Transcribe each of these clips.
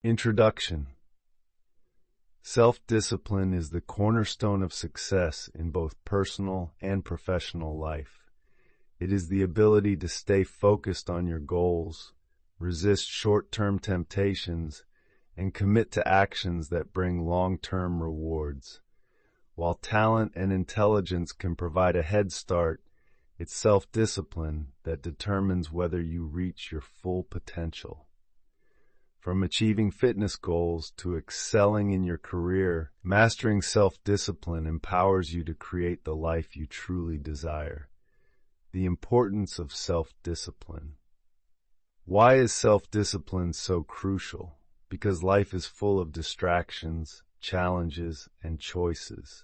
Introduction. Self-discipline is the cornerstone of success in both personal and professional life. It is the ability to stay focused on your goals, resist short-term temptations, and commit to actions that bring long-term rewards. While talent and intelligence can provide a head start, it's self-discipline that determines whether you reach your full potential. From achieving fitness goals to excelling in your career, mastering self-discipline empowers you to create the life you truly desire. The importance of self-discipline. Why is self-discipline so crucial? Because life is full of distractions, challenges, and choices.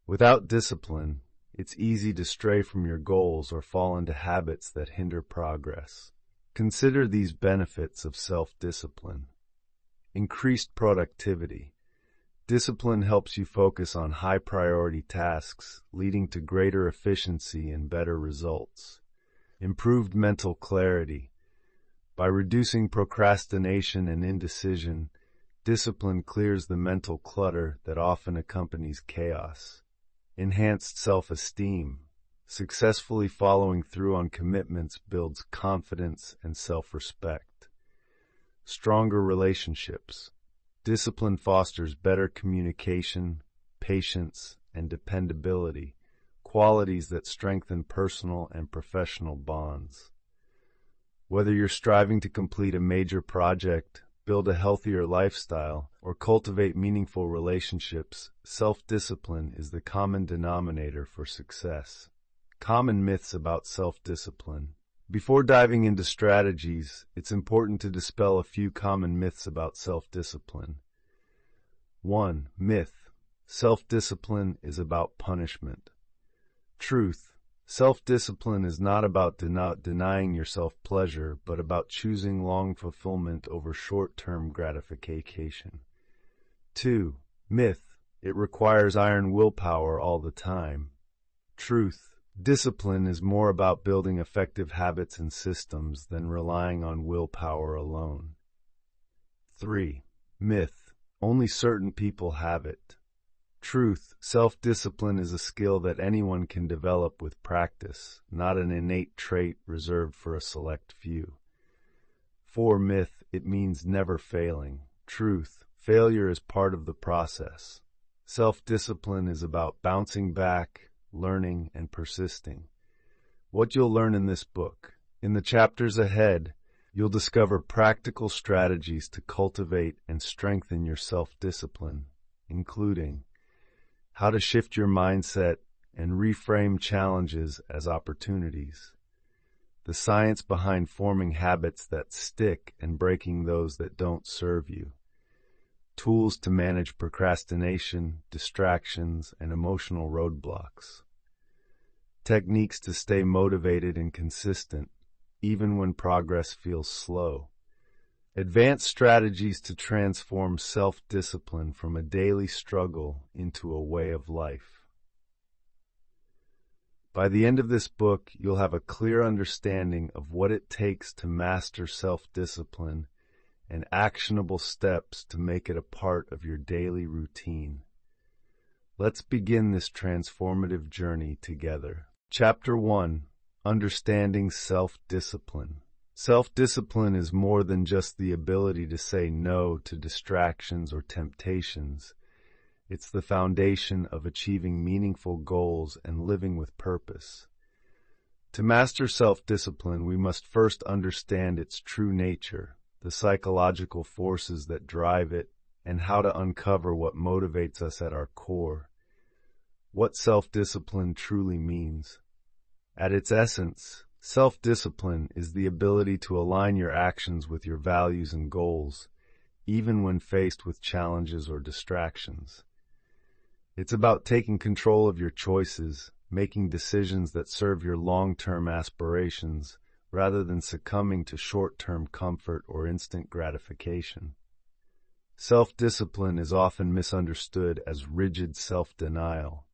Without discipline, it's easy to stray from your goals or fall into habits that hinder progress. Consider these benefits of self-discipline. Increased productivity. Discipline helps you focus on high-priority tasks, leading to greater efficiency and better results. Improved mental clarity. By reducing procrastination and indecision, discipline clears the mental clutter that often accompanies chaos. Enhanced self-esteem. Successfully following through on commitments builds confidence and self-respect. Stronger relationships. Discipline fosters better communication, patience, and dependability, qualities that strengthen personal and professional bonds. Whether you're striving to complete a major project, build a healthier lifestyle, or cultivate meaningful relationships, self-discipline is the common denominator for success. Common myths about self-discipline. Before diving into strategies, it's important to dispel a few common myths about self-discipline. 1. Myth: self-discipline is about punishment. Truth: self-discipline is not about denying yourself pleasure, but about choosing long fulfillment over short-term gratification. 2. Myth: it requires iron willpower all the time. Truth: discipline is more about building effective habits and systems than relying on willpower alone. 3. Myth: only certain people have it. Truth: self-discipline is a skill that anyone can develop with practice, not an innate trait reserved for a select few. 4. Myth: it means never failing. Truth: failure is part of the process. Self-discipline is about bouncing back, learning, and persisting. What you'll learn in this book. In the chapters ahead, you'll discover practical strategies to cultivate and strengthen your self-discipline, including how to shift your mindset and reframe challenges as opportunities, the science behind forming habits that stick and breaking those that don't serve you, tools to manage procrastination, distractions, and emotional roadblocks, techniques to stay motivated and consistent, even when progress feels slow, advanced strategies to transform self-discipline from a daily struggle into a way of life. By the end of this book, you'll have a clear understanding of what it takes to master self-discipline and actionable steps to make it a part of your daily routine. Let's begin this transformative journey together. Chapter 1: Understanding Self-Discipline. Self-discipline is more than just the ability to say no to distractions or temptations. It's the foundation of achieving meaningful goals and living with purpose. To master self-discipline, we must first understand its true nature, the psychological forces that drive it, and how to uncover what motivates us at our core. What self-discipline truly means. At its essence, self-discipline is the ability to align your actions with your values and goals, even when faced with challenges or distractions. It's about taking control of your choices, making decisions that serve your long-term aspirations, rather than succumbing to short-term comfort or instant gratification. Self-discipline is often misunderstood as rigid self-denial.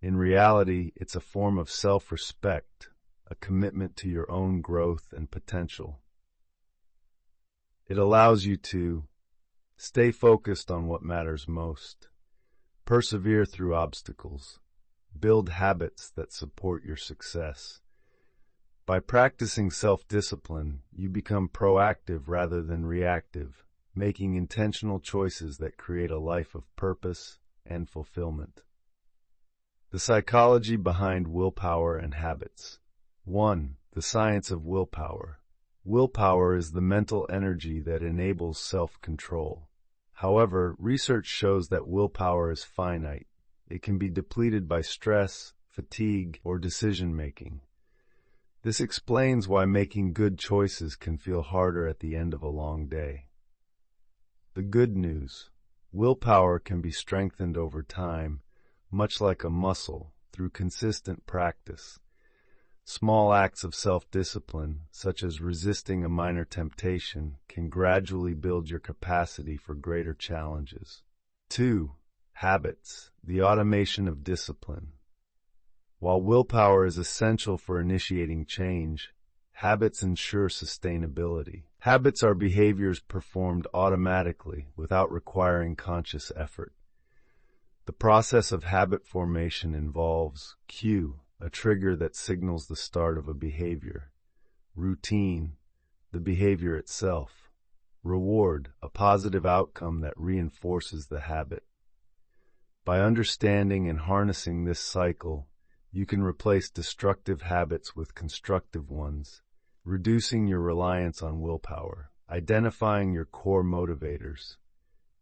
In reality, it's a form of self-respect, a commitment to your own growth and potential. It allows you to stay focused on what matters most, persevere through obstacles, build habits that support your success. By practicing self-discipline, you become proactive rather than reactive, making intentional choices that create a life of purpose and fulfillment. The psychology behind willpower and habits. 1. The science of willpower. Willpower is the mental energy that enables self-control. However, research shows that willpower is finite. It can be depleted by stress, fatigue, or decision-making. This explains why making good choices can feel harder at the end of a long day. The good news: willpower can be strengthened over time, much like a muscle, through consistent practice. Small acts of self-discipline, such as resisting a minor temptation, can gradually build your capacity for greater challenges. 2. Habits, the automation of discipline. While willpower is essential for initiating change, habits ensure sustainability. Habits are behaviors performed automatically without requiring conscious effort. The process of habit formation involves cue, a trigger that signals the start of a behavior; routine, the behavior itself; reward, a positive outcome that reinforces the habit. By understanding and harnessing this cycle, you can replace destructive habits with constructive ones, reducing your reliance on willpower, identifying your core motivators.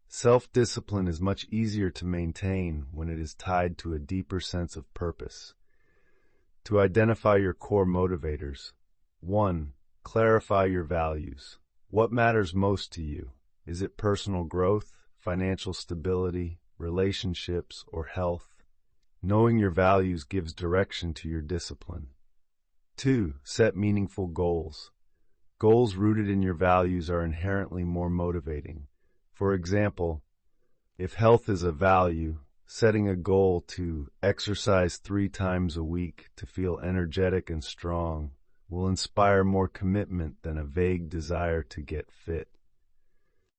Self-discipline is much easier to maintain when it is tied to a deeper sense of purpose. To identify your core motivators: 1. Clarify your values. What matters most to you? Is it personal growth, financial stability, relationships, or health? Knowing your values gives direction to your discipline. 2. Set meaningful goals. Goals rooted in your values are inherently more motivating. For example, if health is a value, setting a goal to exercise 3 times a week to feel energetic and strong will inspire more commitment than a vague desire to get fit.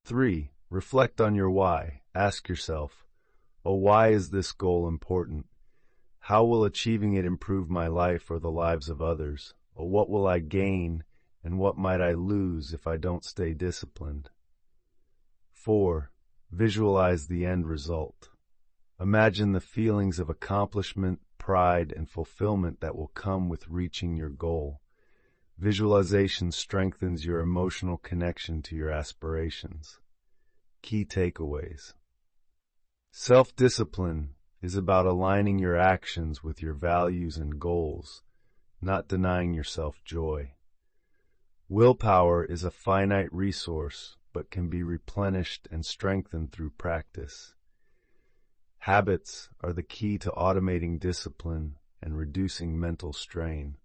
3. Reflect on your why. Ask yourself, why is this goal important? How will achieving it improve my life or the lives of others? What will I gain, and what might I lose if I don't stay disciplined? 4. Visualize the end result. Imagine the feelings of accomplishment, pride, and fulfillment that will come with reaching your goal. Visualization strengthens your emotional connection to your aspirations. Key takeaways. Self-discipline is about aligning your actions with your values and goals, not denying yourself joy. Willpower is a finite resource, but can be replenished and strengthened through practice. Habits are the key to automating discipline and reducing mental strain.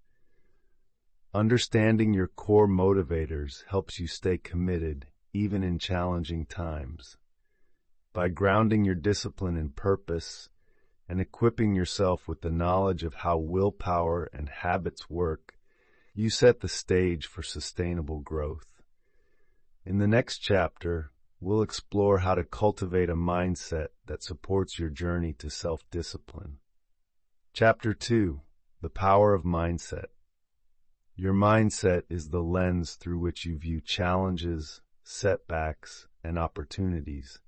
Understanding your core motivators helps you stay committed, even in challenging times. By grounding your discipline in purpose and equipping yourself with the knowledge of how willpower and habits work, you set the stage for sustainable growth. In the next chapter, we'll explore how to cultivate a mindset that supports your journey to self-discipline. Chapter 2. The Power of Mindset. Your mindset is the lens through which you view challenges, setbacks, and opportunities.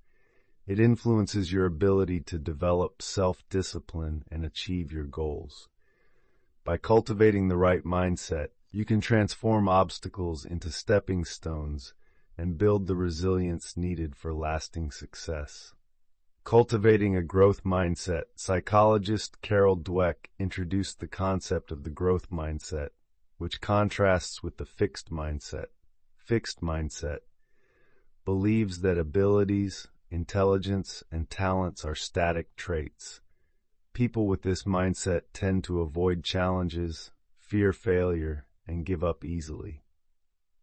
It influences your ability to develop self-discipline and achieve your goals. By cultivating the right mindset, you can transform obstacles into stepping stones and build the resilience needed for lasting success. Cultivating a growth mindset. Psychologist Carol Dweck introduced the concept of the growth mindset, which contrasts with the fixed mindset. Fixed mindset believes that abilities, intelligence, and talents are static traits. People with this mindset tend to avoid challenges, fear failure, and give up easily.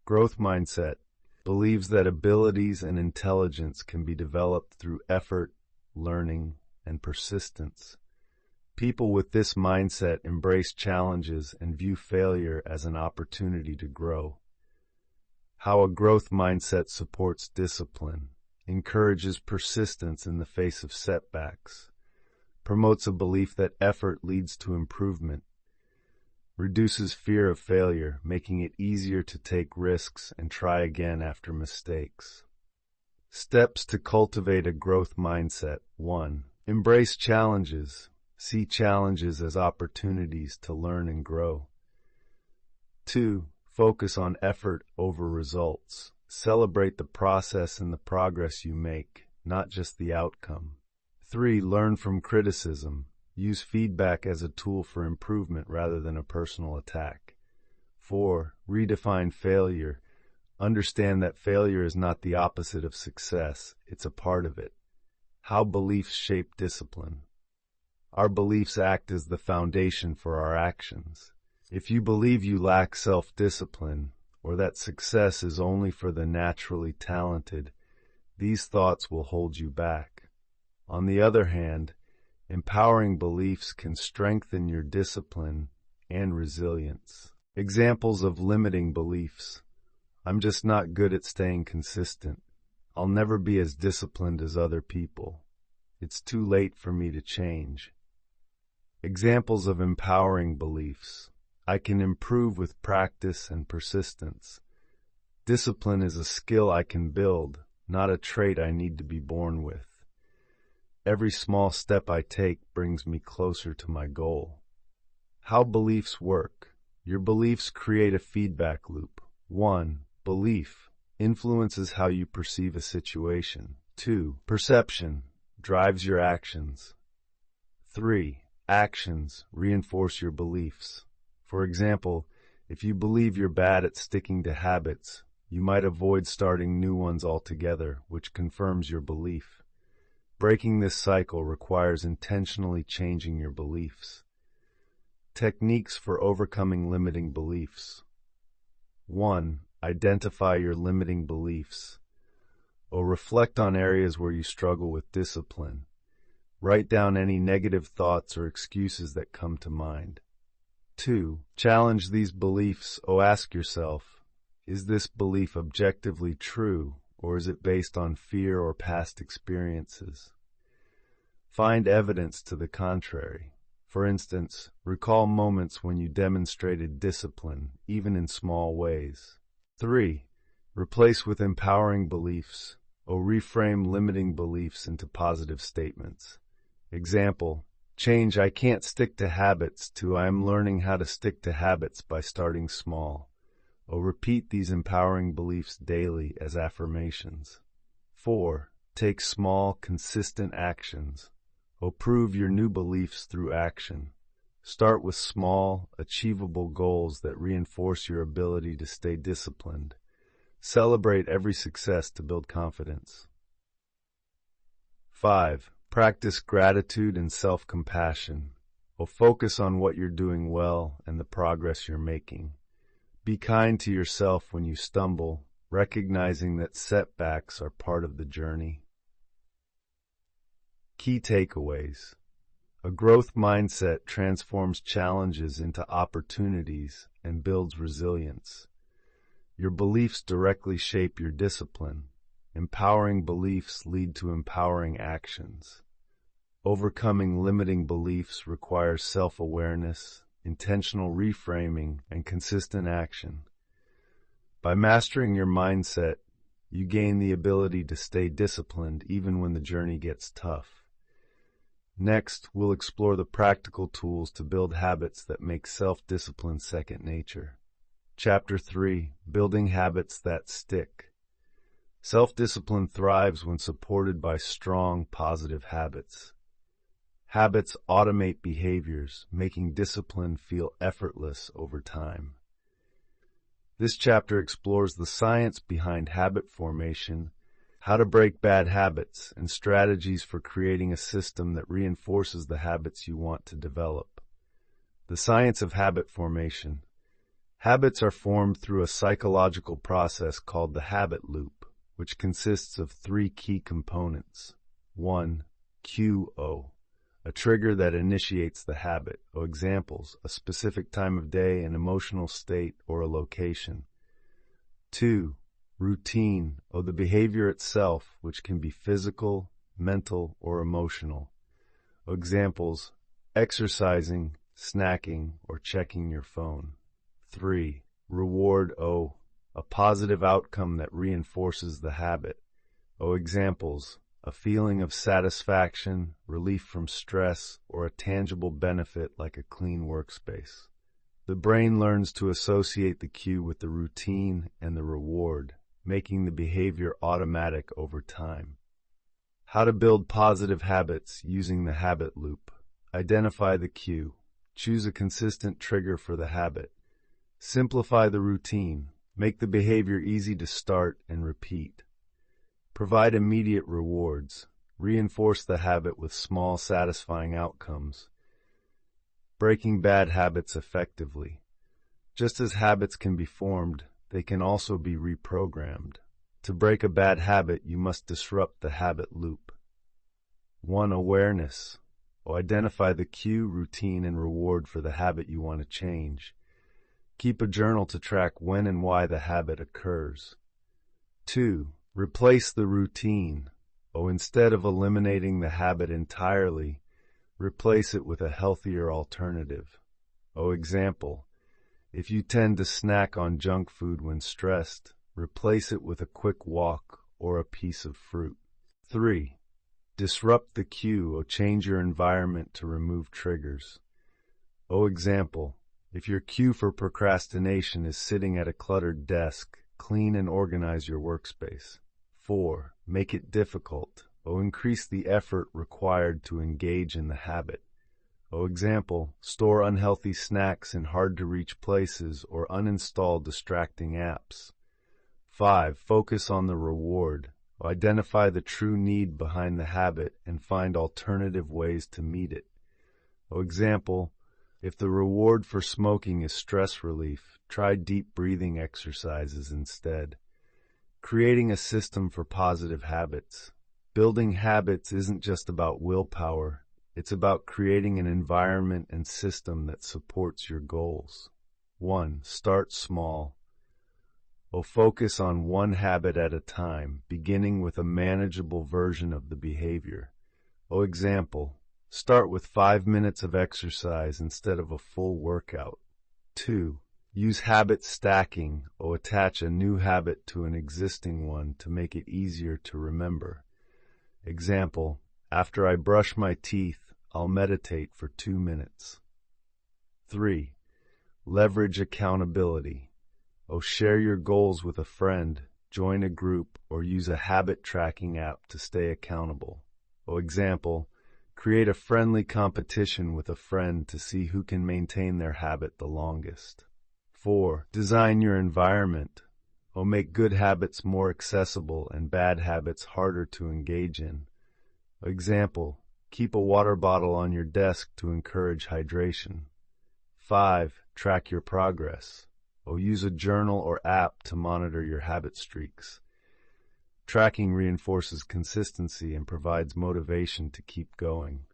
Growth mindset believes that abilities and intelligence can be developed through effort, learning, and persistence. People with this mindset embrace challenges and view failure as an opportunity to grow. How a growth mindset supports discipline, encourages persistence in the face of setbacks, promotes a belief that effort leads to improvement, reduces fear of failure, making it easier to take risks and try again after mistakes. Steps to cultivate a growth mindset. 1. Embrace challenges. See challenges as opportunities to learn and grow. 2. Focus on effort over results. Celebrate the process and the progress you make, not just the outcome. 3. Learn from criticism. Use feedback as a tool for improvement rather than a personal attack. 4. Redefine failure. Understand that failure is not the opposite of success, it's a part of it. How beliefs shape discipline. Our beliefs act as the foundation for our actions. If you believe you lack self-discipline, or that success is only for the naturally talented, these thoughts will hold you back. On the other hand, empowering beliefs can strengthen your discipline and resilience. Examples of limiting beliefs. I'm just not good at staying consistent. I'll never be as disciplined as other people. It's too late for me to change. Examples of empowering beliefs. I can improve with practice and persistence. Discipline is a skill I can build, not a trait I need to be born with. Every small step I take brings me closer to my goal. How beliefs work. Your beliefs create a feedback loop. 1. Belief influences how you perceive a situation. 2. Perception drives your actions. 3. Actions reinforce your beliefs. For example, if you believe you're bad at sticking to habits, you might avoid starting new ones altogether, which confirms your belief. Breaking this cycle requires intentionally changing your beliefs. Techniques for overcoming limiting beliefs. 1. Identify your limiting beliefs. Or reflect on areas where you struggle with discipline. Write down any negative thoughts or excuses that come to mind. 2. Challenge these beliefs. Ask yourself, is this belief objectively true, or is it based on fear or past experiences? Find evidence to the contrary. For instance, recall moments when you demonstrated discipline, even in small ways. 3. Replace with empowering beliefs, or reframe limiting beliefs into positive statements. Example, change I can't stick to habits to I am learning how to stick to habits by starting small. Or repeat these empowering beliefs daily as affirmations. 4. Take small, consistent actions. Or prove your new beliefs through action. Start with small, achievable goals that reinforce your ability to stay disciplined. Celebrate every success to build confidence. 5. Practice gratitude and self-compassion. Or focus on what you're doing well and the progress you're making. Be kind to yourself when you stumble, recognizing that setbacks are part of the journey. Key takeaways. A growth mindset transforms challenges into opportunities and builds resilience. Your beliefs directly shape your discipline. Empowering beliefs lead to empowering actions. Overcoming limiting beliefs requires self-awareness, intentional reframing, and consistent action. By mastering your mindset, you gain the ability to stay disciplined even when the journey gets tough. Next, we'll explore the practical tools to build habits that make self-discipline second nature. Chapter 3: Building Habits That Stick. Self-discipline thrives when supported by strong, positive habits. Habits automate behaviors, making discipline feel effortless over time. This chapter explores the science behind habit formation, how to break bad habits, and strategies for creating a system that reinforces the habits you want to develop. The science of habit formation. Habits are formed through a psychological process called the habit loop, which consists of 3 key components. 1. QO, a trigger that initiates the habit. Examples, a specific time of day, an emotional state, or a location. 2. Routine, or the behavior itself, which can be physical, mental, or emotional. Examples: exercising, snacking, or checking your phone. 3. Reward, a positive outcome that reinforces the habit. Examples: a feeling of satisfaction, relief from stress, or a tangible benefit like a clean workspace. The brain learns to associate the cue with the routine and the reward, making the behavior automatic over time. How to build positive habits using the habit loop. Identify the cue. Choose a consistent trigger for the habit. Simplify the routine. Make the behavior easy to start and repeat. Provide immediate rewards. Reinforce the habit with small, satisfying outcomes. Breaking bad habits effectively. Just as habits can be formed, they can also be reprogrammed. To break a bad habit, you must disrupt the habit loop. 1. Awareness. Identify the cue, routine, and reward for the habit you want to change. Keep a journal to track when and why the habit occurs. 2. Replace the routine. Instead of eliminating the habit entirely, replace it with a healthier alternative. Example: if you tend to snack on junk food when stressed, replace it with a quick walk or a piece of fruit. 3. Disrupt the cue, change your environment to remove triggers. Example: if your cue for procrastination is sitting at a cluttered desk, clean and organize your workspace. 4. Make it difficult. Increase the effort required to engage in the habit. Example: store unhealthy snacks in hard-to-reach places or uninstall distracting apps. 5. Focus on the reward. Identify the true need behind the habit and find alternative ways to meet it. Example: if the reward for smoking is stress relief, try deep breathing exercises instead. Creating a system for positive habits. Building habits isn't just about willpower. It's about creating an environment and system that supports your goals. 1. Start small. Focus on one habit at a time, beginning with a manageable version of the behavior. Example: start with 5 minutes of exercise instead of a full workout. 2. Use habit stacking, attach a new habit to an existing one to make it easier to remember. Example: after I brush my teeth, I'll meditate for 2 minutes. 3. Leverage accountability. Share your goals with a friend, join a group, or use a habit tracking app to stay accountable. Example: create a friendly competition with a friend to see who can maintain their habit the longest. 4. Design your environment. Make good habits more accessible and bad habits harder to engage in. Example: keep a water bottle on your desk to encourage hydration. 5. Track your progress. Use a journal or app to monitor your habit streaks. Tracking reinforces consistency and provides motivation to keep going.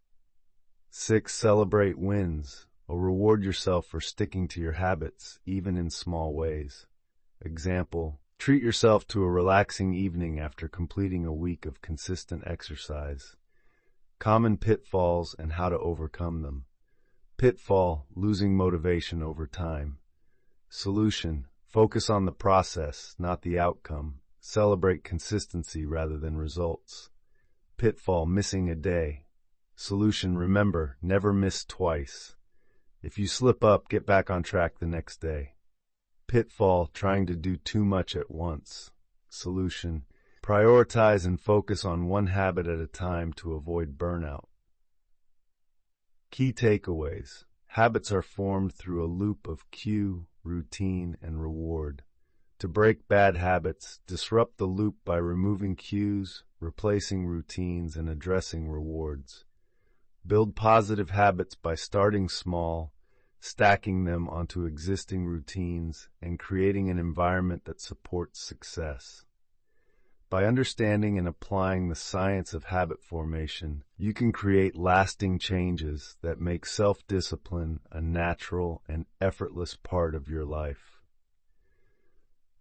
6. Celebrate wins. Reward yourself for sticking to your habits, even in small ways. Example: treat yourself to a relaxing evening after completing a week of consistent exercise. Common pitfalls and how to overcome them. Pitfall: losing motivation over time. Solution: focus on the process, not the outcome. Celebrate consistency rather than results. Pitfall: missing a day. Solution: remember, never miss twice. If you slip up, get back on track the next day. Pitfall: trying to do too much at once. Solution: prioritize and focus on one habit at a time to avoid burnout. Key takeaways. Habits are formed through a loop of cue, routine, and reward. To break bad habits, disrupt the loop by removing cues, replacing routines, and addressing rewards. Build positive habits by starting small, stacking them onto existing routines, and creating an environment that supports success. By understanding and applying the science of habit formation, you can create lasting changes that make self-discipline a natural and effortless part of your life.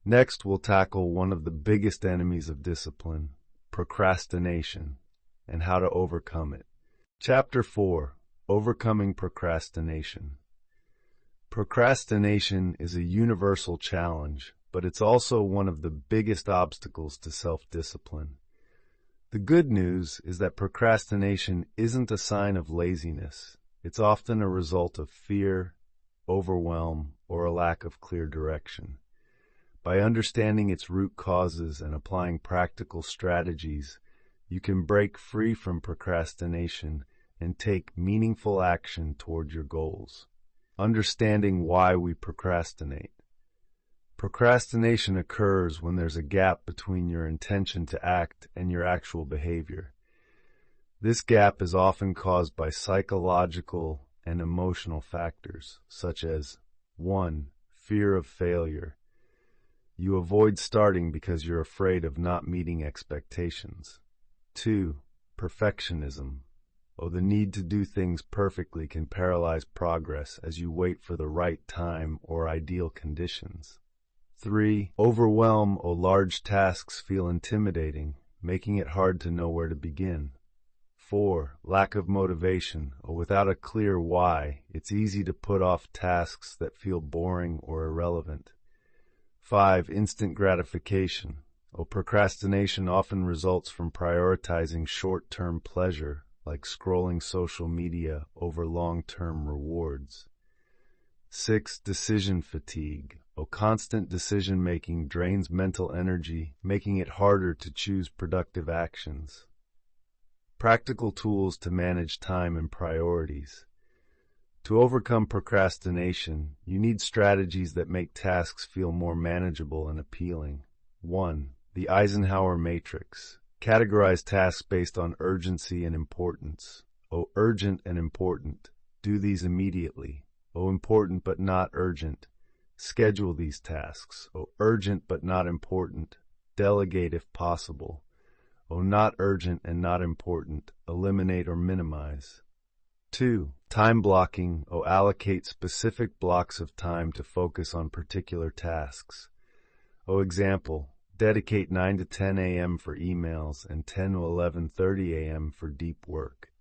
Next, we'll tackle one of the biggest enemies of discipline, procrastination, and how to overcome it. Chapter 4: Overcoming Procrastination. Procrastination is a universal challenge, but it's also one of the biggest obstacles to self-discipline. The good news is that procrastination isn't a sign of laziness. It's often a result of fear, overwhelm, or a lack of clear direction. By understanding its root causes and applying practical strategies, you can break free from procrastination and take meaningful action toward your goals. Understanding why we procrastinate. Procrastination occurs when there's a gap between your intention to act and your actual behavior. This gap is often caused by psychological and emotional factors, such as 1. Fear of failure. You avoid starting because you're afraid of not meeting expectations. 2. Perfectionism. The need to do things perfectly can paralyze progress as you wait for the right time or ideal conditions. 3. Overwhelm. Large tasks feel intimidating, making it hard to know where to begin. 4. Lack of motivation. Without a clear why, it's easy to put off tasks that feel boring or irrelevant. 5. Instant gratification. Procrastination often results from prioritizing short-term pleasure, like scrolling social media over long-term rewards. 6. Decision fatigue. Constant decision-making drains mental energy, making it harder to choose productive actions. Practical tools to manage time and priorities. To overcome procrastination, you need strategies that make tasks feel more manageable and appealing. 1. The Eisenhower Matrix. Categorize tasks based on urgency and importance. Urgent and important. Do these immediately. Important but not urgent. Schedule these tasks. Urgent but not important. Delegate if possible. Not urgent and not important. Eliminate or minimize. 2. Time blocking. Allocate specific blocks of time to focus on particular tasks. Example, dedicate 9 to 10 a.m. for emails and 10 to 11:30 a.m. for deep work.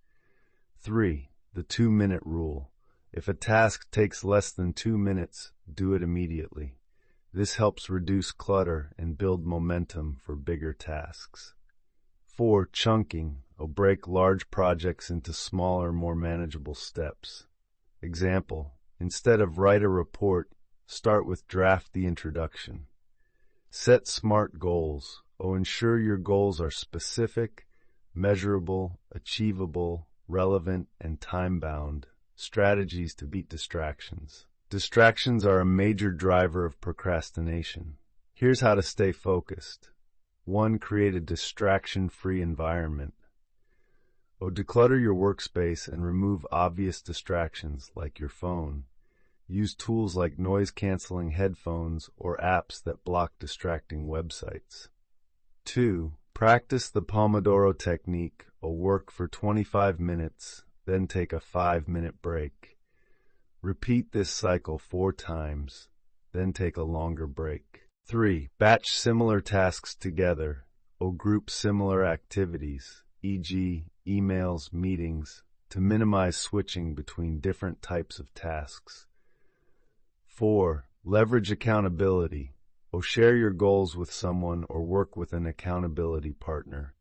3. The 2-minute rule. If a task takes less than 2 minutes, do it immediately. This helps reduce clutter and build momentum for bigger tasks. 4. Chunking. Break large projects into smaller, more manageable steps. Example, instead of write a report, start with draft the introduction. Set SMART goals. Ensure your goals are specific, measurable, achievable, relevant, and time-bound. Strategies to beat distractions. Distractions are a major driver of procrastination. Here's how to stay focused. 1. Create a distraction-free environment. Declutter your workspace and remove obvious distractions like your phone. Use tools like noise-canceling headphones or apps that block distracting websites. 2. Practice the Pomodoro technique. Work for 25 minutes, then take a 5-minute break. Repeat this cycle 4 times, then take a longer break. 3. Batch similar tasks together. Group similar activities, e.g., emails, meetings, to minimize switching between different types of tasks. 4. Leverage accountability. Share your goals with someone or work with an accountability partner.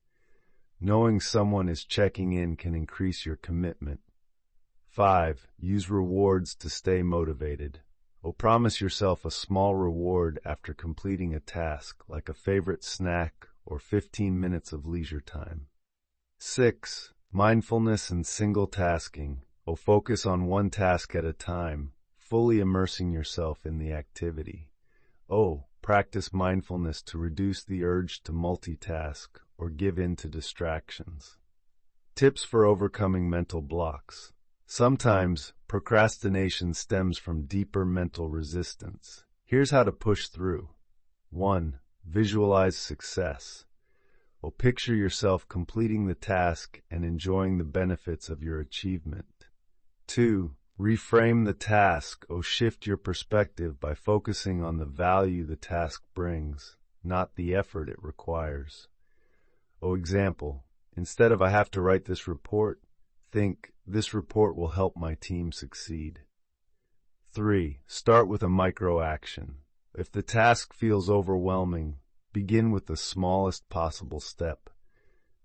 Knowing someone is checking in can increase your commitment. 5. Use rewards to stay motivated. Promise yourself a small reward after completing a task, like a favorite snack or 15 minutes of leisure time. 6. Mindfulness and single tasking. Focus on one task at a time, fully immersing yourself in the activity. Practice mindfulness to reduce the urge to multitask or give in to distractions. Tips for overcoming mental blocks. Sometimes procrastination stems from deeper mental resistance. Here's how to push through. 1. Visualize success. Picture yourself completing the task and enjoying the benefits of your achievement. 2. Reframe the task or shift your perspective by focusing on the value the task brings, not the effort it requires. Example, instead of "I have to write this report," think, "This report will help my team succeed." 3. Start with a micro action. If the task feels overwhelming, begin with the smallest possible step.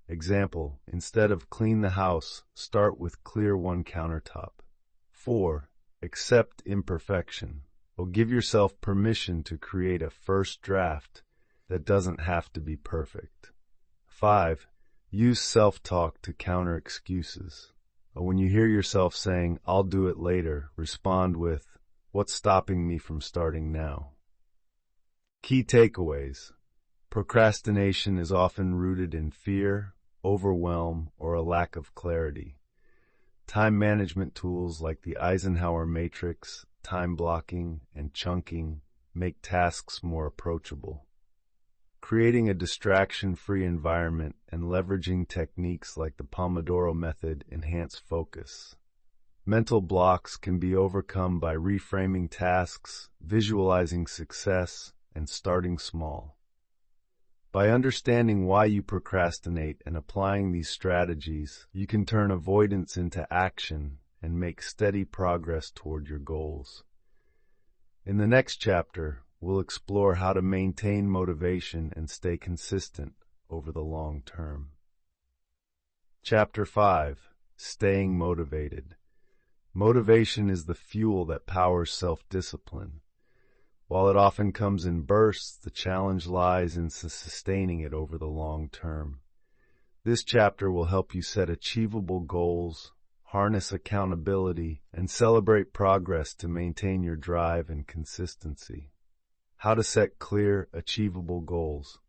Example, instead of "clean the house," start with "clear one countertop." 4. Accept imperfection, or give yourself permission to create a first draft that doesn't have to be perfect. 5. Use self-talk to counter excuses. When you hear yourself saying, "I'll do it later," respond with, "What's stopping me from starting now?" Key takeaways. Procrastination is often rooted in fear, overwhelm, or a lack of clarity. Time management tools like the Eisenhower Matrix, time blocking, and chunking make tasks more approachable. Creating a distraction-free environment and leveraging techniques like the Pomodoro method enhance focus. Mental blocks can be overcome by reframing tasks, visualizing success, and starting small. By understanding why you procrastinate and applying these strategies, you can turn avoidance into action and make steady progress toward your goals. In the next chapter, we'll explore how to maintain motivation and stay consistent over the long term. Chapter 5. Staying motivated. Motivation is the fuel that powers self-discipline. While it often comes in bursts, the challenge lies in sustaining it over the long term. This chapter will help you set achievable goals, harness accountability, and celebrate progress to maintain your drive and consistency. How to set clear, achievable goals.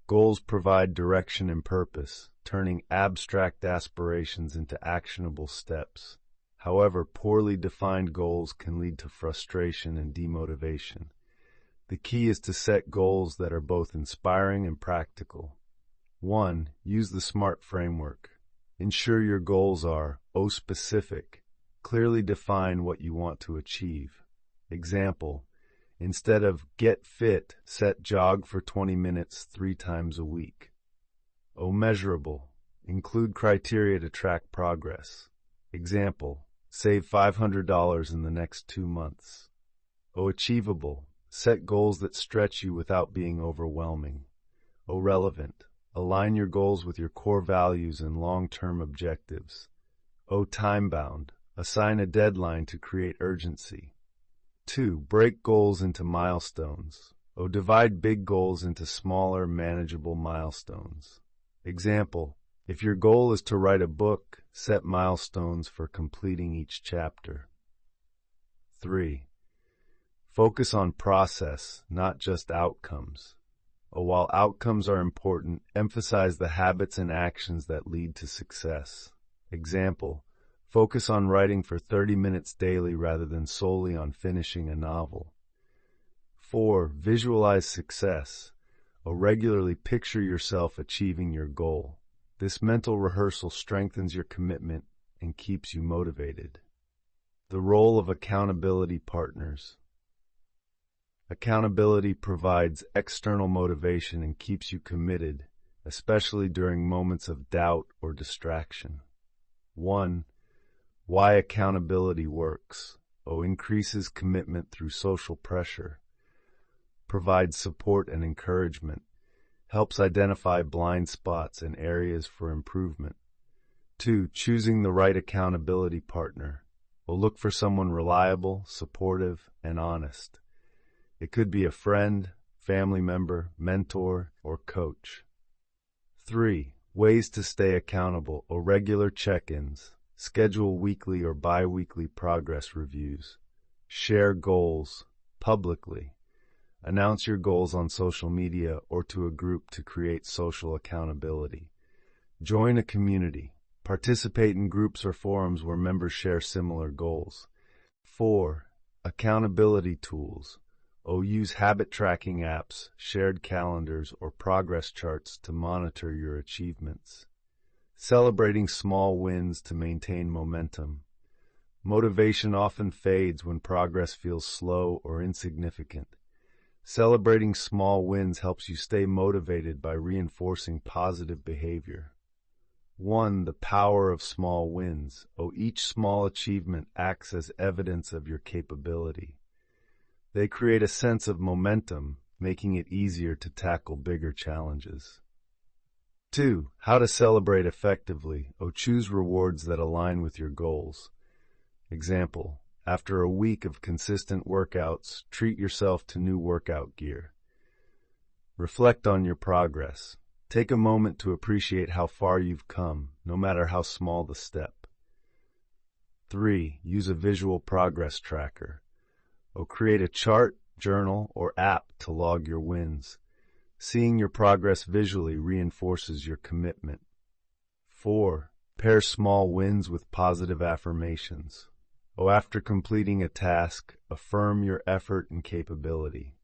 Goals provide direction and purpose, turning abstract aspirations into actionable steps. However, poorly defined goals can lead to frustration and demotivation. The key is to set goals that are both inspiring and practical. 1. Use the SMART framework. Ensure your goals are O-specific. Clearly define what you want to achieve. Example, instead of "get fit," set "jog for 20 minutes 3 times a week." O-measurable. Include criteria to track progress. Example, save $500 in the next 2 months. O-achievable. Set goals that stretch you without being overwhelming. O-relevant. Align your goals with your core values and long-term objectives. O-time-bound. Assign a deadline to create urgency. 2. Break goals into milestones. Divide big goals into smaller, manageable milestones. Example, if your goal is to write a book, set milestones for completing each chapter. 3. Focus on process, not just outcomes. While outcomes are important, emphasize the habits and actions that lead to success. Example, focus on writing for 30 minutes daily rather than solely on finishing a novel. 4. Visualize success. Regularly picture yourself achieving your goal. This mental rehearsal strengthens your commitment and keeps you motivated. The role of accountability partners. Accountability provides external motivation and keeps you committed, especially during moments of doubt or distraction. 1. Why accountability works. Increases commitment through social pressure. Provides support and encouragement. Helps identify blind spots and areas for improvement. 2. Choosing the right accountability partner. Look for someone reliable, supportive, and honest. It could be a friend, family member, mentor, or coach. 3. Ways to stay accountable. Regular check-ins. Schedule weekly or bi-weekly progress reviews. Share goals publicly. Announce your goals on social media or to a group to create social accountability. Join a community. Participate in groups or forums where members share similar goals. 4. Accountability tools. Use habit tracking apps, shared calendars, or progress charts to monitor your achievements. Celebrating small wins to maintain momentum. Motivation often fades when progress feels slow or insignificant. Celebrating small wins helps you stay motivated by reinforcing positive behavior. 1. The power of small wins. Each small achievement acts as evidence of your capability. They create a sense of momentum, making it easier to tackle bigger challenges. 2. How to celebrate effectively. Choose rewards that align with your goals. Example, after a week of consistent workouts, treat yourself to new workout gear. Reflect on your progress. Take a moment to appreciate how far you've come, no matter how small the step. 3. Use a visual progress tracker. Create a chart, journal, or app to log your wins. Seeing your progress visually reinforces your commitment. 4. Pair small wins with positive affirmations. After completing a task, affirm your effort and capability.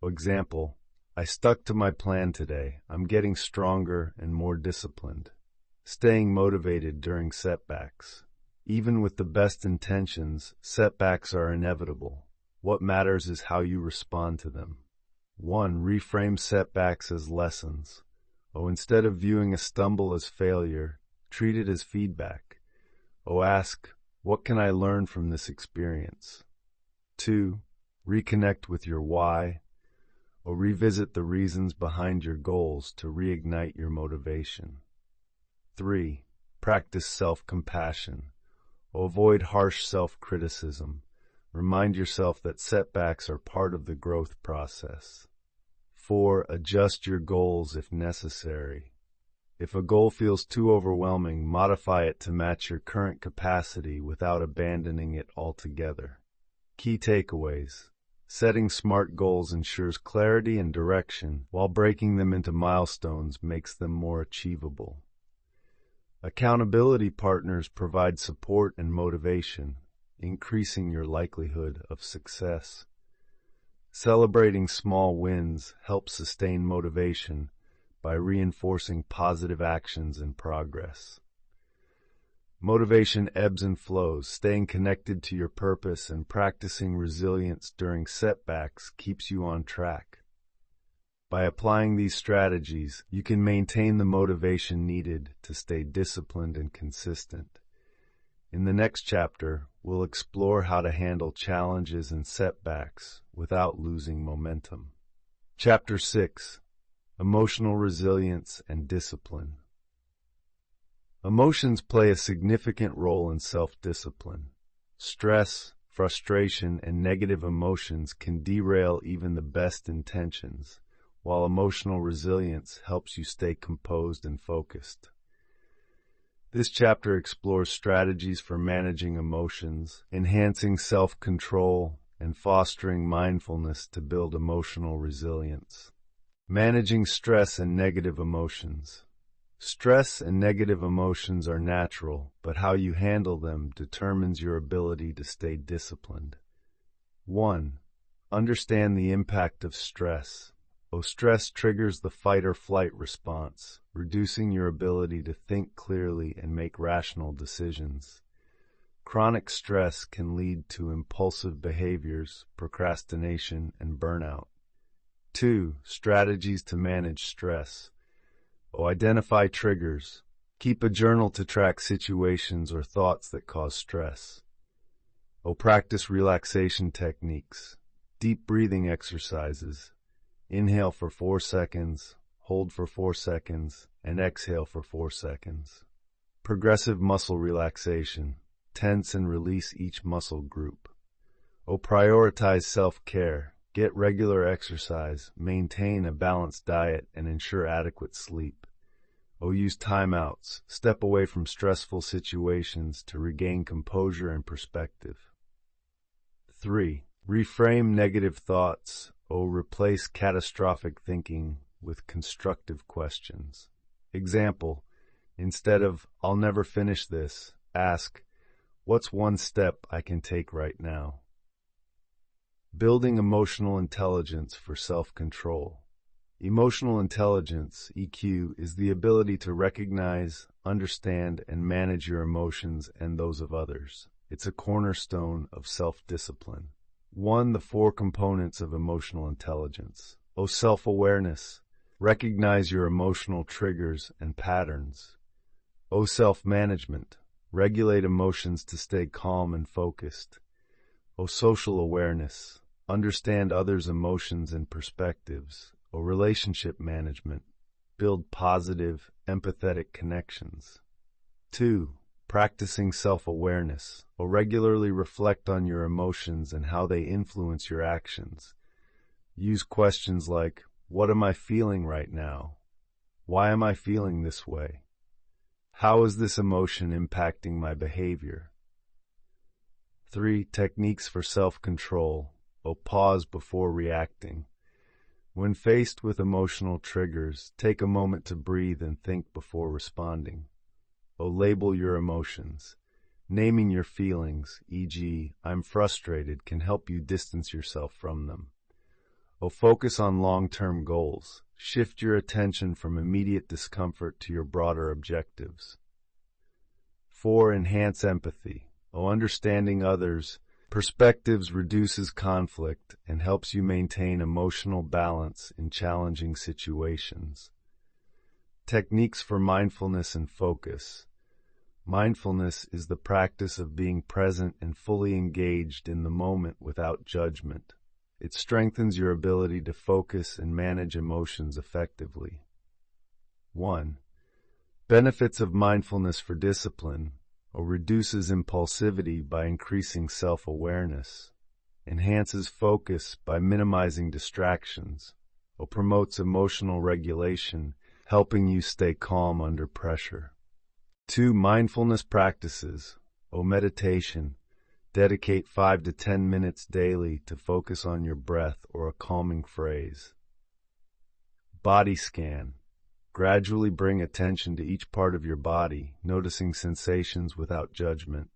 Example, I stuck to my plan today. I'm getting stronger and more disciplined. Staying motivated during setbacks. Even with the best intentions, setbacks are inevitable. What matters is how you respond to them. 1. Reframe setbacks as lessons. Instead of viewing a stumble as failure, treat it as feedback. Ask, what can I learn from this experience? 2. Reconnect with your why. Revisit the reasons behind your goals to reignite your motivation. 3. Practice self-compassion. Avoid harsh self-criticism. Remind yourself that setbacks are part of the growth process. 4. Adjust your goals if necessary. If a goal feels too overwhelming, modify it to match your current capacity without abandoning it altogether. Key takeaways. Setting SMART goals ensures clarity and direction, while breaking them into milestones makes them more achievable. Accountability partners provide support and motivation, increasing your likelihood of success. Celebrating small wins helps sustain motivation by reinforcing positive actions and progress. Motivation ebbs and flows. Staying connected to your purpose and practicing resilience during setbacks keeps you on track. By applying these strategies, you can maintain the motivation needed to stay disciplined and consistent. In the next chapter, we'll explore how to handle challenges and setbacks without losing momentum. Chapter 6. Emotional Resilience and Discipline. Emotions play a significant role in self-discipline. Stress, frustration, and negative emotions can derail even the best intentions, while emotional resilience helps you stay composed and focused. This chapter explores strategies for managing emotions, enhancing self-control, and fostering mindfulness to build emotional resilience. Managing stress and negative emotions. Stress and negative emotions are natural, but how you handle them determines your ability to stay disciplined. 1. Understand the impact of stress. Stress triggers the fight or flight response, reducing your ability to think clearly and make rational decisions. Chronic stress can lead to impulsive behaviors, procrastination, and burnout. 2. Strategies to manage stress. Identify triggers. Keep a journal to track situations or thoughts that cause stress. Practice relaxation techniques. Deep breathing exercises. Inhale for 4 seconds, hold for 4 seconds, and exhale for 4 seconds. Progressive muscle relaxation. Tense and release each muscle group. Prioritize self-care. Get regular exercise, maintain a balanced diet, and ensure adequate sleep. Use timeouts. Step away from stressful situations to regain composure and perspective. 3. Reframe negative thoughts. Replace catastrophic thinking with constructive questions. Example, instead of, I'll never finish this, ask, what's one step I can take right now? Building emotional intelligence for self-control. Emotional intelligence, EQ, is the ability to recognize, understand, and manage your emotions and those of others. It's a cornerstone of self-discipline. 1. The 4 components of emotional intelligence. Self-awareness. Recognize your emotional triggers and patterns. Self-management. Regulate emotions to stay calm and focused. Social awareness. Understand others' emotions and perspectives. Relationship management. Build positive, empathetic connections. 2. Practicing self-awareness. Regularly reflect on your emotions and how they influence your actions. Use questions like, what am I feeling right now? Why am I feeling this way? How is this emotion impacting my behavior? 3. Techniques for self-control. Pause before reacting. When faced with emotional triggers, take a moment to breathe and think before responding. Label your emotions. Naming your feelings, e.g., I'm frustrated, can help you distance yourself from them. Focus on long-term goals. Shift your attention from immediate discomfort to your broader objectives. 4. Enhance empathy. Understanding others' perspectives reduces conflict and helps you maintain emotional balance in challenging situations. Techniques for mindfulness and focus. Mindfulness is the practice of being present and fully engaged in the moment without judgment. It strengthens your ability to focus and manage emotions effectively. 1. Benefits of mindfulness for discipline. Reduces impulsivity by increasing self-awareness. Enhances focus by minimizing distractions. Promotes emotional regulation, helping you stay calm under pressure. 2. Mindfulness practices. Meditation. Dedicate 5 to 10 minutes daily to focus on your breath or a calming phrase. Body scan. Gradually bring attention to each part of your body, noticing sensations without judgment.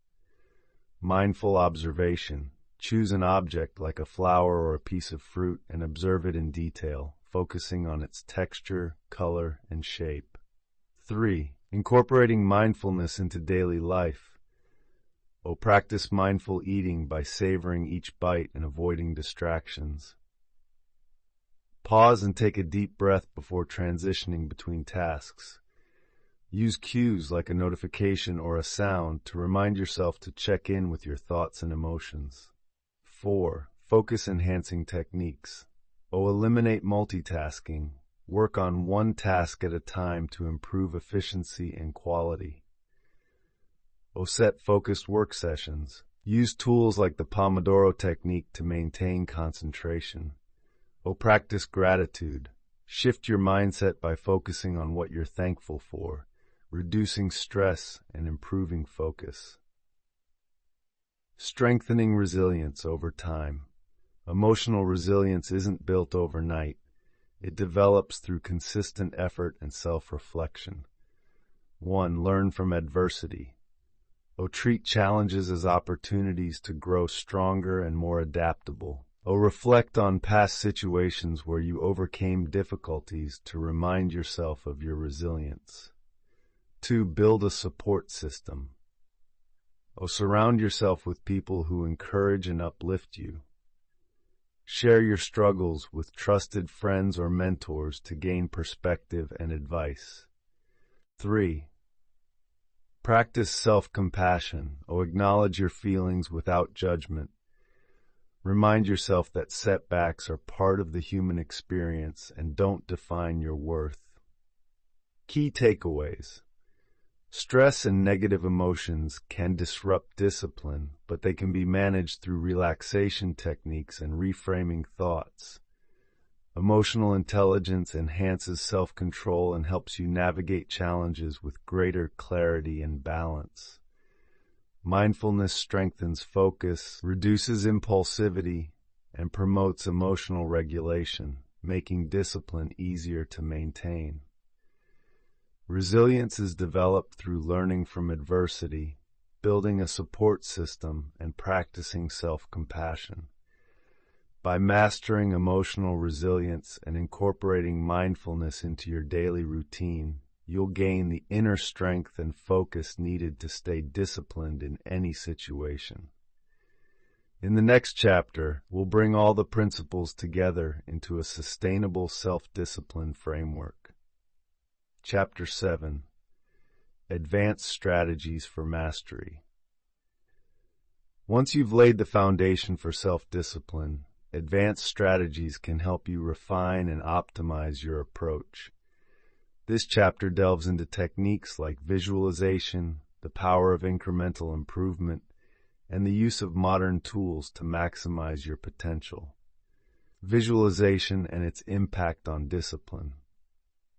Mindful observation. Choose an object like a flower or a piece of fruit and observe it in detail, focusing on its texture, color, and shape. 3. Incorporating mindfulness into daily life. Practice mindful eating by savoring each bite and avoiding distractions. Pause and take a deep breath before transitioning between tasks. Use cues like a notification or a sound to remind yourself to check in with your thoughts and emotions. 4. Focus-enhancing techniques. Eliminate multitasking. Work on one task at a time to improve efficiency and quality. Set focused work sessions. Use tools like the Pomodoro technique to maintain concentration. Practice gratitude. Shift your mindset by focusing on what you're thankful for, reducing stress and improving focus. Strengthening resilience over time. Emotional resilience isn't built overnight. It develops through consistent effort and self-reflection. 1. Learn from adversity. Treat challenges as opportunities to grow stronger and more adaptable. Reflect on past situations where you overcame difficulties to remind yourself of your resilience. 2. Build a support system. Surround yourself with people who encourage and uplift you. Share your struggles with trusted friends or mentors to gain perspective and advice. 3. Practice self-compassion. Acknowledge your feelings without judgment. Remind yourself that setbacks are part of the human experience and don't define your worth. Key takeaways. Stress and negative emotions can disrupt discipline, but they can be managed through relaxation techniques and reframing thoughts. Emotional intelligence enhances self-control and helps you navigate challenges with greater clarity and balance. Mindfulness strengthens focus, reduces impulsivity, and promotes emotional regulation, making discipline easier to maintain. Resilience is developed through learning from adversity, building a support system, and practicing self-compassion. By mastering emotional resilience and incorporating mindfulness into your daily routine, you'll gain the inner strength and focus needed to stay disciplined in any situation. In the next chapter, we'll bring all the principles together into a sustainable self-discipline framework. Chapter 7: Advanced Strategies for Mastery. Once you've laid the foundation for self-discipline, advanced strategies can help you refine and optimize your approach. This chapter delves into techniques like visualization, the power of incremental improvement, and the use of modern tools to maximize your potential. Visualization and its impact on discipline.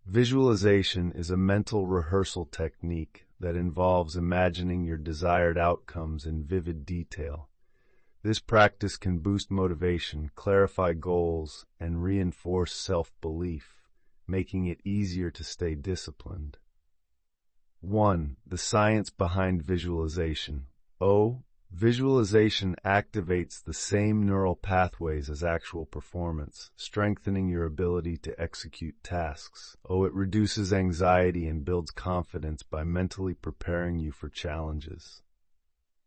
Visualization is a mental rehearsal technique that involves imagining your desired outcomes in vivid detail. This practice can boost motivation, clarify goals, and reinforce self-belief, making it easier to stay disciplined. 1. The science behind visualization. Visualization activates the same neural pathways as actual performance, strengthening your ability to execute tasks. It reduces anxiety and builds confidence by mentally preparing you for challenges.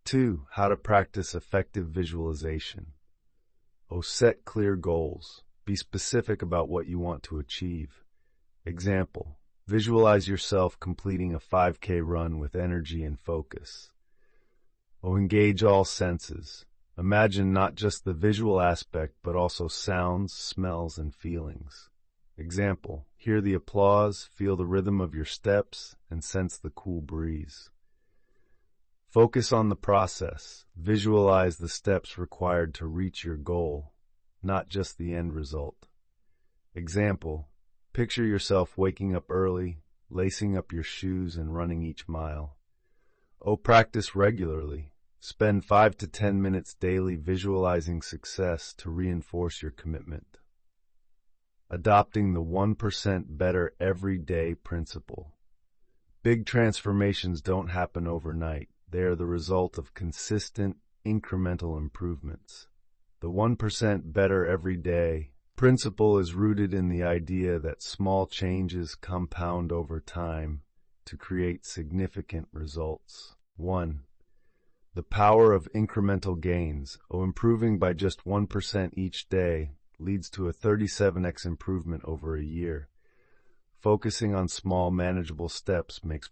2. How to practice effective visualization. Set clear goals. Be specific about what you want to achieve. Example: visualize yourself completing a 5K run with energy and focus. Engage all senses. Imagine not just the visual aspect, but also sounds, smells, and feelings. Example: hear the applause, feel the rhythm of your steps, and sense the cool breeze. Focus on the process. Visualize the steps required to reach your goal, not just the end result. Example: picture yourself waking up early, lacing up your shoes, and running each mile. Practice regularly. Spend 5 to 10 minutes daily visualizing success to reinforce your commitment. Adopting the 1% better every day principle. Big transformations don't happen overnight. They are the result of consistent, incremental improvements. The 1% better every day principle is rooted in the idea that small changes compound over time to create significant results. 1. The power of incremental gains. Improving by just 1% each day leads to a 37x improvement over a year. Focusing on small, manageable steps makes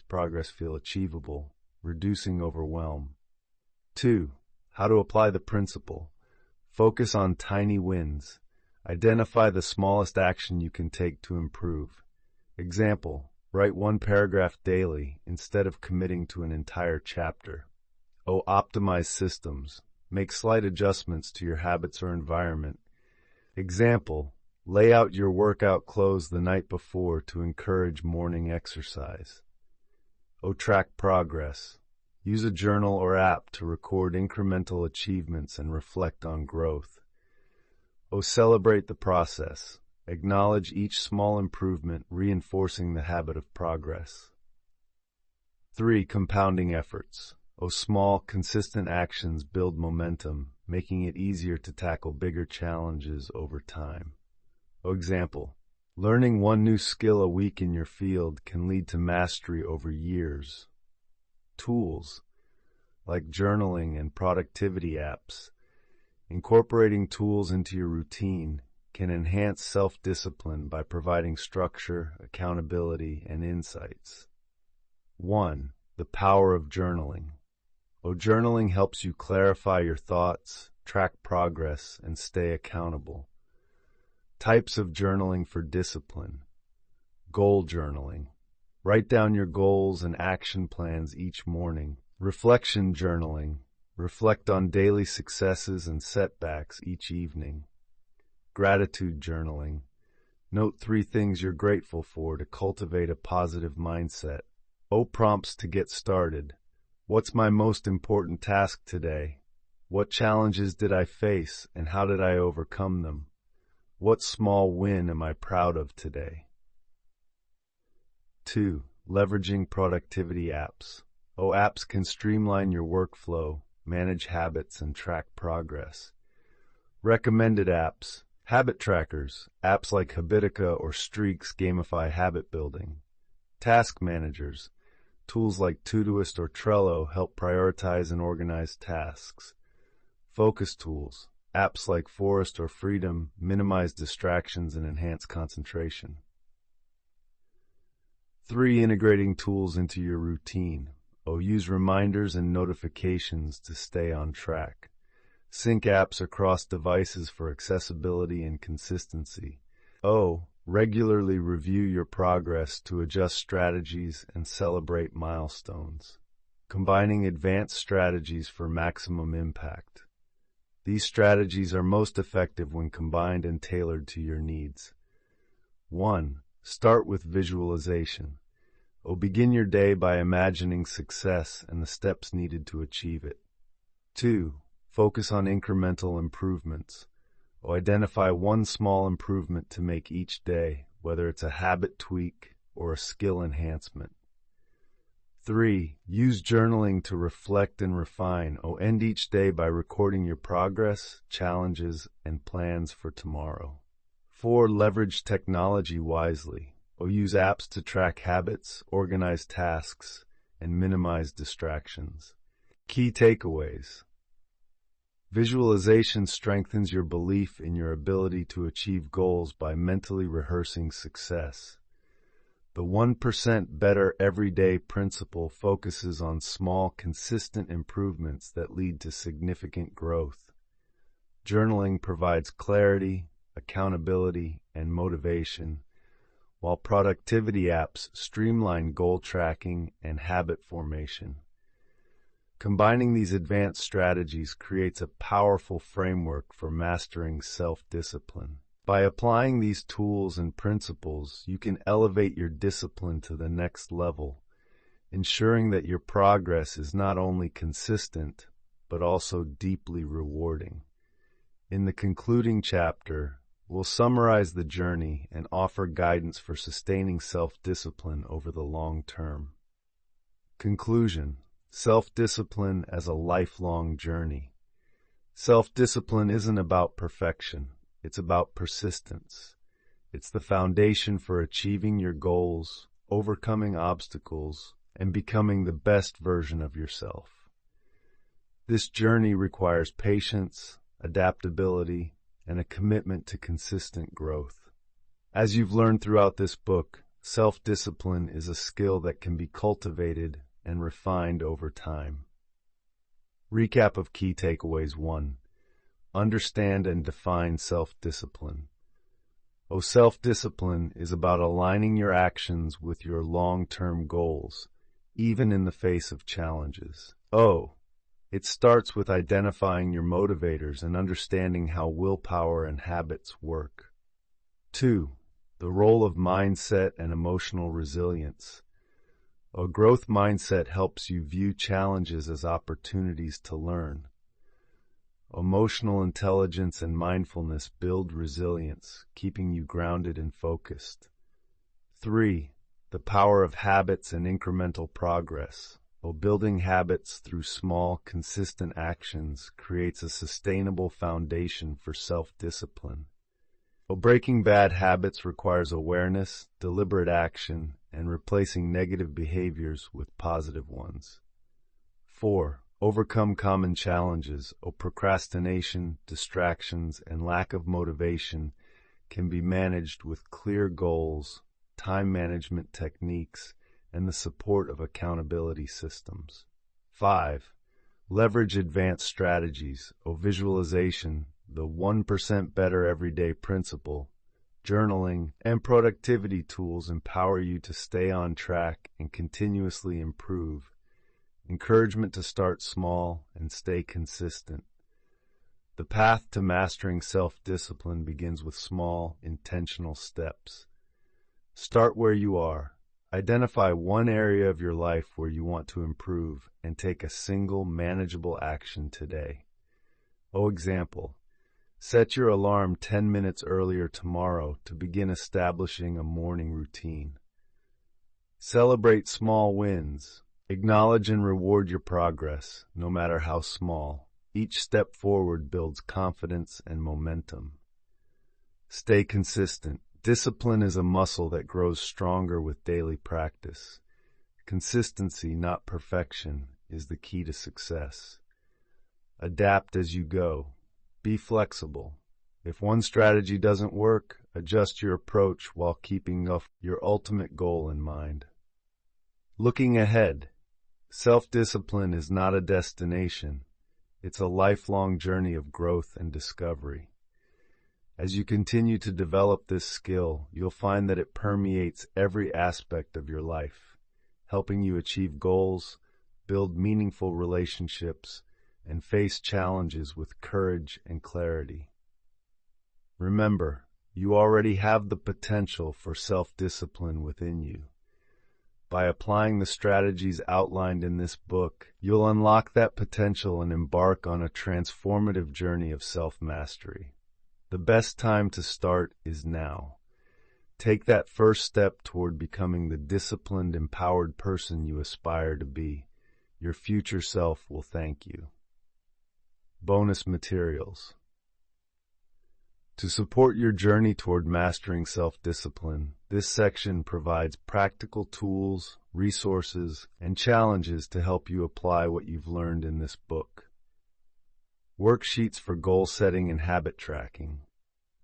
progress feel achievable, reducing overwhelm. 2. How to apply the principle. Focus on tiny wins. Identify the smallest action you can take to improve. Example: write 1 paragraph daily instead of committing to an entire chapter. Optimize systems. Make slight adjustments to your habits or environment. Example: lay out your workout clothes the night before to encourage morning exercise. Track progress. Use a journal or app to record incremental achievements and reflect on growth. Celebrate the process. Acknowledge each small improvement, reinforcing the habit of progress. 3. Compounding efforts. Small, consistent actions build momentum, making it easier to tackle bigger challenges over time. Example: learning 1 new skill a week in your field can lead to mastery over years. Tools like journaling and productivity apps. Incorporating tools into your routine can enhance self-discipline by providing structure, accountability, and insights. 1. The power of journaling. Journaling helps you clarify your thoughts, track progress, and stay accountable. Types of journaling for discipline. Goal journaling. Write down your goals and action plans each morning. Reflection journaling. Reflect on daily successes and setbacks each evening. Gratitude journaling. Note 3 things you're grateful for to cultivate a positive mindset. Prompts to get started. What's my most important task today? What challenges did I face and how did I overcome them? What small win am I proud of today? 2. Leveraging productivity apps. Apps can streamline your workflow, manage habits, and track progress. Recommended apps. Habit trackers. Apps like Habitica or Streaks gamify habit building. Task managers. Tools like Todoist or Trello help prioritize and organize tasks. Focus tools. Apps like Forest or Freedom minimize distractions and enhance concentration. 3. Integrating tools into your routine. Use reminders and notifications to stay on track. Sync apps across devices for accessibility and consistency. Regularly review your progress to adjust strategies and celebrate milestones. Combining advanced strategies for maximum impact. These strategies are most effective when combined and tailored to your needs. 1. Start with visualization. Begin your day by imagining success and the steps needed to achieve it. 2. Focus on incremental improvements. Identify one small improvement to make each day, whether it's a habit tweak or a skill enhancement. 3. Use journaling to reflect and refine. End each day by recording your progress, challenges, and plans for tomorrow. 4. Leverage technology wisely. Use apps to track habits, organize tasks, and minimize distractions. Key takeaways. Visualization strengthens your belief in your ability to achieve goals by mentally rehearsing success. The 1% better everyday principle focuses on small, consistent improvements that lead to significant growth. Journaling provides clarity, accountability, and motivation, while productivity apps streamline goal tracking and habit formation. Combining these advanced strategies creates a powerful framework for mastering self-discipline. By applying these tools and principles, you can elevate your discipline to the next level, ensuring that your progress is not only consistent, but also deeply rewarding. In the concluding chapter, we'll summarize the journey and offer guidance for sustaining self-discipline over the long term. Conclusion: self-discipline as a lifelong journey. Self-discipline isn't about perfection. It's about persistence. It's the foundation for achieving your goals, overcoming obstacles, and becoming the best version of yourself. This journey requires patience, adaptability, and a commitment to consistent growth. As you've learned throughout this book, self-discipline is a skill that can be cultivated and refined over time. Recap of key takeaways. 1. Understand and define self-discipline. Self-discipline is about aligning your actions with your long-term goals, even in the face of challenges. It starts with identifying your motivators and understanding how willpower and habits work. 2. The role of mindset and emotional resilience. A growth mindset helps you view challenges as opportunities to learn. Emotional intelligence and mindfulness build resilience, keeping you grounded and focused. 3. The power of habits and incremental progress. Building habits through small, consistent actions creates a sustainable foundation for self-discipline. Breaking bad habits requires awareness, deliberate action, and replacing negative behaviors with positive ones. 4. Overcome common challenges. Procrastination, distractions, and lack of motivation can be managed with clear goals, time management techniques, and the support of accountability systems. 5. Leverage advanced strategies. Visualization, the 1% better everyday principle, journaling, and productivity tools empower you to stay on track and continuously improve. Encouragement to start small and stay consistent. The path to mastering self-discipline begins with small, intentional steps. Start where you are. Identify one area of your life where you want to improve and take a single manageable action today. Example: set your alarm 10 minutes earlier tomorrow to begin establishing a morning routine. Celebrate small wins. Acknowledge and reward your progress, no matter how small. Each step forward builds confidence and momentum. Stay consistent. Discipline is a muscle that grows stronger with daily practice. Consistency, not perfection, is the key to success. Adapt as you go. Be flexible. If one strategy doesn't work, adjust your approach while keeping your ultimate goal in mind. Looking ahead, self-discipline is not a destination. It's a lifelong journey of growth and discovery. As you continue to develop this skill, you'll find that it permeates every aspect of your life, helping you achieve goals, build meaningful relationships, and face challenges with courage and clarity. Remember, you already have the potential for self-discipline within you. By applying the strategies outlined in this book, you'll unlock that potential and embark on a transformative journey of self-mastery. The best time to start is now. Take that first step toward becoming the disciplined, empowered person you aspire to be. Your future self will thank you. Bonus materials. To support your journey toward mastering self-discipline, this section provides practical tools, resources, and challenges to help you apply what you've learned in this book. Worksheets for goal setting and habit tracking.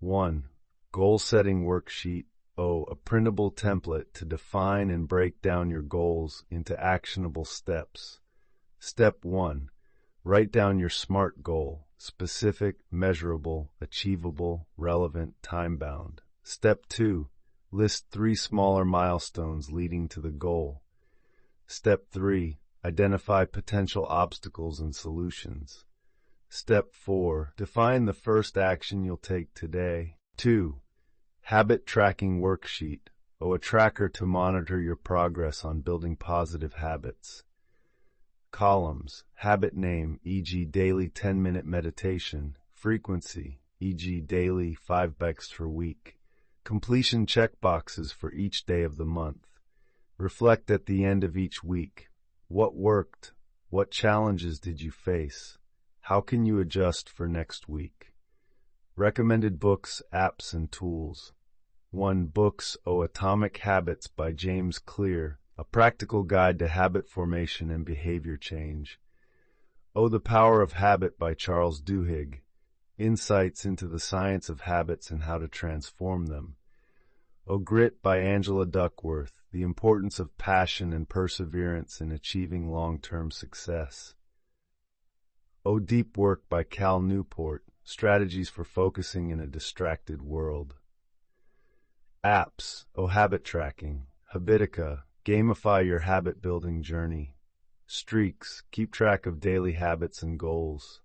1. Goal setting worksheet. A printable template to define and break down your goals into actionable steps. Step 1. Write down your SMART goal: specific, measurable, achievable, relevant, time-bound. Step 2. List 3 smaller milestones leading to the goal. Step 3. Identify potential obstacles and solutions. Step 4. Define the first action you'll take today. 2. Habit tracking worksheet. A tracker to monitor your progress on building positive habits. Columns. Habit name, e.g. daily 10-minute meditation. Frequency, e.g. daily 5 breaks per week. Completion checkboxes for each day of the month. Reflect at the end of each week. What worked? What challenges did you face? How can you adjust for next week? Recommended books, apps, and tools. 1. Books. Atomic Habits by James Clear, a practical guide to habit formation and behavior change. The Power of Habit by Charles Duhigg, insights into the science of habits and how to transform them. Grit by Angela Duckworth, the importance of passion and perseverance in achieving long-term success. Deep Work by Cal Newport, strategies for focusing in a distracted world. Apps. Habit tracking. Habitica, gamify your habit-building journey. Streaks, keep track of daily habits and goals.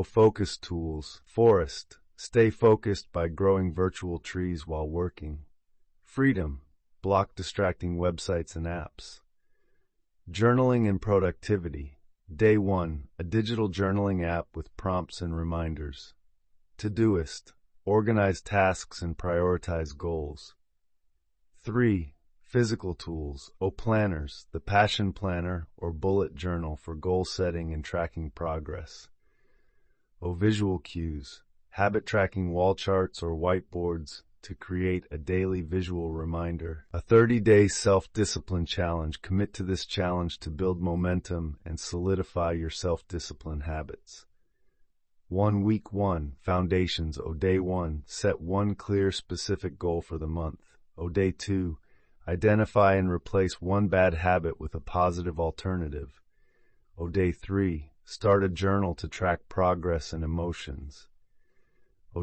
Focus tools. Forest, stay focused by growing virtual trees while working. Freedom, block distracting websites and apps. Journaling and productivity. Day 1, a digital journaling app with prompts and reminders. Todoist, organize tasks and prioritize goals. 3. Physical tools. Planners, the Passion Planner or Bullet Journal for goal setting and tracking progress. Visual cues, habit tracking wall charts or whiteboards to create a daily visual reminder. A 30-day self-discipline challenge. Commit to this challenge to build momentum and solidify your self-discipline habits. Week 1, Foundations. Day 1, set one clear, specific goal for the month. Day 2, identify and replace one bad habit with a positive alternative. Day 3, start a journal to track progress and emotions.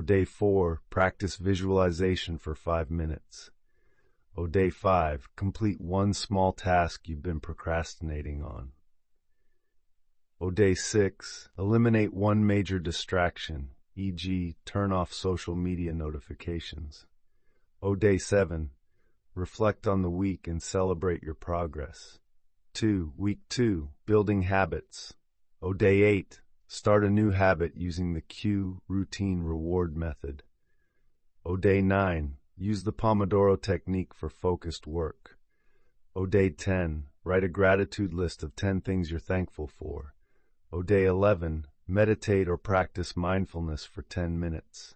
Day 4, practice visualization for 5 minutes. Day 5, complete one small task you've been procrastinating on. Day 6, eliminate one major distraction, e.g., turn off social media notifications. Day 7, reflect on the week and celebrate your progress. Week 2, building habits. Day 8, start a new habit using the cue, routine, reward method. Day 9, use the Pomodoro technique for focused work. Day 10, write a gratitude list of 10 things you're thankful for. Day 11, meditate or practice mindfulness for 10 minutes.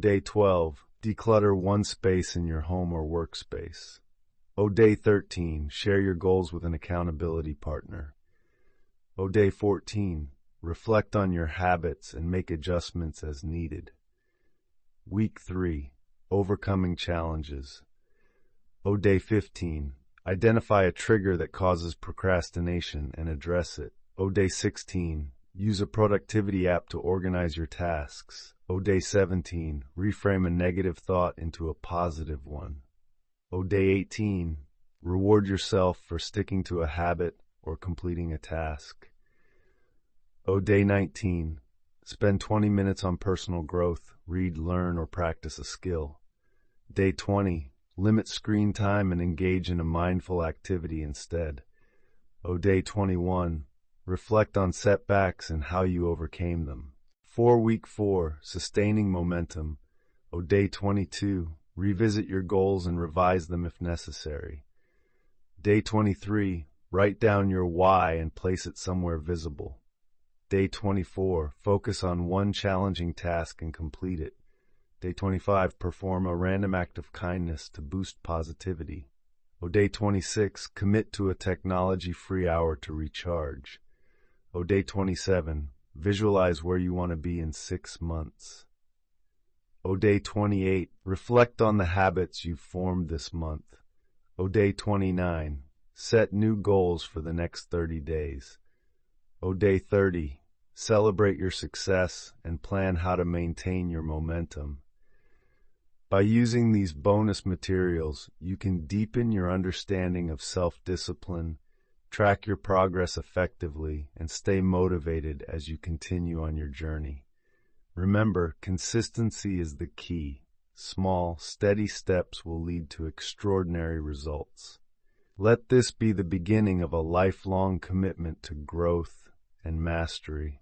Day 12, Declutter one space in your home or workspace. Day 13, share your goals with an accountability partner. Day 14, reflect on your habits and make adjustments as needed. Week 3, overcoming challenges. Day 15, identify a trigger that causes procrastination and address it. Day 16, use a productivity app to organize your tasks. Day 17, reframe a negative thought into a positive one. Day 18, reward yourself for sticking to a habit or completing a task. Day 19, spend 20 minutes on personal growth, read, learn, or practice a skill. Day 20, limit screen time and engage in a mindful activity instead. Day 21, reflect on setbacks and how you overcame them. Week 4, sustaining momentum. Day 22, revisit your goals and revise them if necessary. Day 23, write down your why and place it somewhere visible. Day 24, focus on one challenging task and complete it. Day 25, perform a random act of kindness to boost positivity. Day 26, commit to a technology-free hour to recharge. Day 27, visualize where you want to be in 6 months. Day 28, reflect on the habits you've formed this month. Day 29, set new goals for the next 30 days. Day 30, celebrate your success and plan how to maintain your momentum. By using these bonus materials, you can deepen your understanding of self-discipline, track your progress effectively, and stay motivated as you continue on your journey. Remember, consistency is the key. Small, steady steps will lead to extraordinary results. Let this be the beginning of a lifelong commitment to growth and mastery.